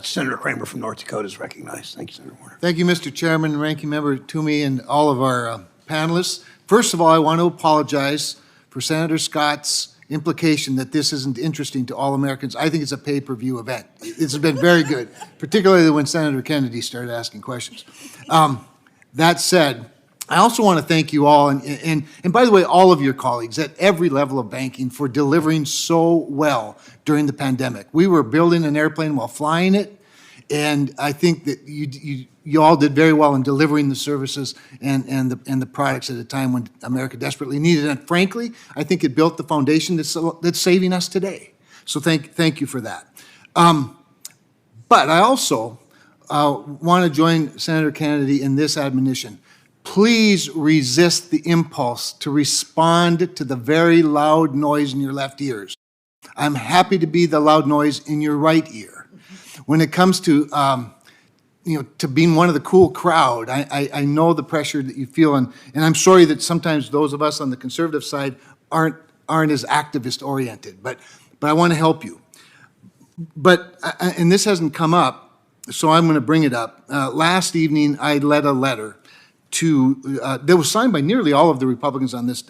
Senator Cramer from North Dakota is recognized. Thank you, Senator Warner. Thank you, Mr. Chairman, Ranking Member Toomey, and all of our panelists. First of all, I want to apologize for Senator Scott's implication that this isn't interesting to all Americans. I think it's a pay-per-view event. It's been very good, particularly when Senator Kennedy started asking questions. That said, I also want to thank you all, and by the way, all of your colleagues at every level of banking for delivering so well during the pandemic. We were building an airplane while flying it, and I think that you all did very well in delivering the services and the products at a time when America desperately needed it. And frankly, I think it built the foundation that's saving us today. So thank you for that. But I also want to join Senator Kennedy in this admonition. Please resist the impulse to respond to the very loud noise in your left ears. I'm happy to be the loud noise in your right ear. When it comes to, to being one of the cool crowd, I know the pressure that you feel, and I'm sorry that sometimes those of us on the conservative side aren't as activist-oriented, but I want to help you. But, and this hasn't come up, so I'm going to bring it up. Last evening, I led a letter that was signed by nearly all of the Republicans on this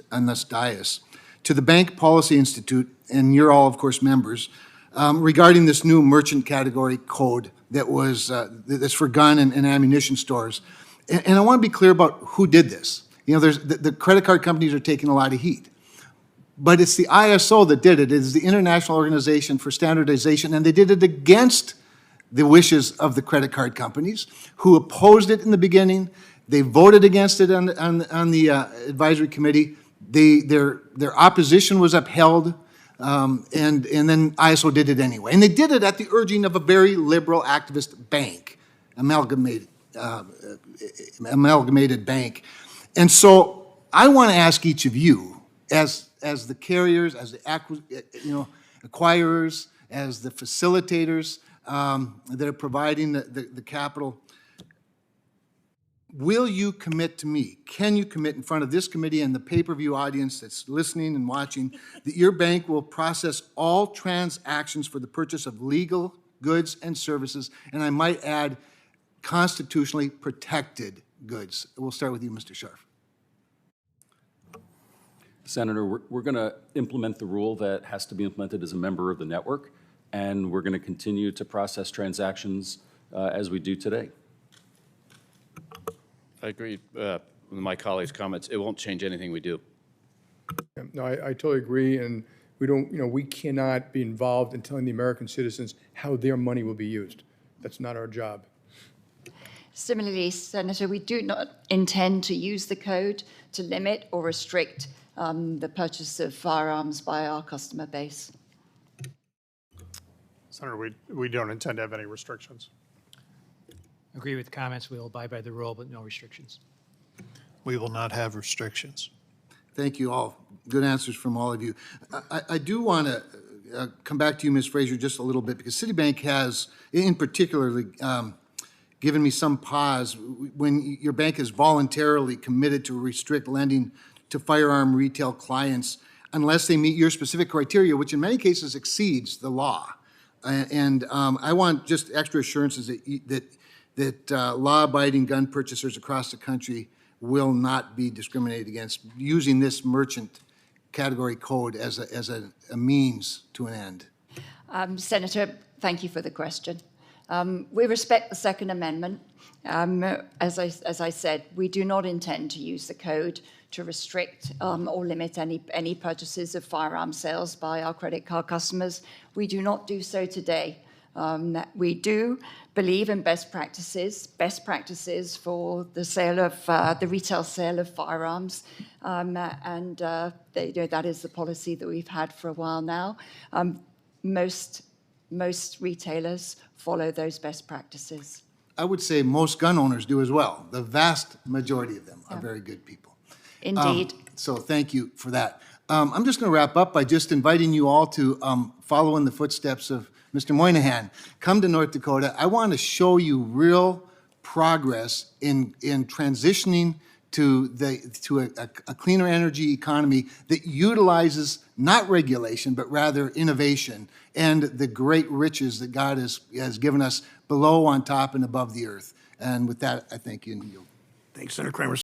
dais, to the Bank Policy Institute, and you're all, of course, members, regarding this new merchant category code that's for gun and ammunition stores. And I want to be clear about who did this. The credit card companies are taking a lot of heat. But it's the ISO that did it. It is the International Organization for Standardization, and they did it against the wishes of the credit card companies, who opposed it in the beginning. They voted against it on the advisory committee. Their opposition was upheld, and then ISO did it anyway. And they did it at the urging of a very liberal activist bank, amalgamated bank. And so I want to ask each of you, as the carriers, as the acquirers, as the facilitators that are providing the capital, will you commit to me, can you commit in front of this committee and the pay-per-view audience that's listening and watching, that your bank will process all transactions for the purchase of legal goods and services, and I might add, constitutionally protected goods? We'll start with you, Mr. Scharf. Senator, we're going to implement the rule that has to be implemented as a member of the network, and we're going to continue to process transactions as we do today. I agree with my colleagues' comments. It won't change anything we do. No, I totally agree, and we don't, we cannot be involved in telling the American citizens how their money will be used. That's not our job. Similarly, Senator, we do not intend to use the code to limit or restrict the purchase of firearms by our customer base. Senator, we don't intend to have any restrictions. Agree with the comments. We'll abide by the rule, but no restrictions. We will not have restrictions. Thank you all. Good answers from all of you. I do want to come back to you, Ms. Fraser, just a little bit, because Citibank has, in particular, given me some pause when your bank is voluntarily committed to restrict lending to firearm retail clients unless they meet your specific criteria, which in many cases exceeds the law. And I want just extra assurances that law-abiding gun purchasers across the country will not be discriminated against using this merchant category code as a means to an end. Senator, thank you for the question. We respect the Second Amendment. As I said, we do not intend to use the code to restrict or limit any purchases of firearm sales by our credit card customers. We do not do so today. We do believe in best practices for the sale of the retail sale of firearms, and that is the policy that we've had for a while now. Most retailers follow those best practices. I would say most gun owners do as well. The vast majority of them are very good people. Indeed. So thank you for that. I'm just going to wrap up by just inviting you all to follow in the footsteps of Mr. Moynihan. Come to North Dakota. I want to show you real progress in transitioning to a cleaner energy economy that utilizes not regulation, but rather innovation and the great riches that God has given us below, on top, and above the earth. And with that, I thank you and yield. Thanks, Senator Cramer.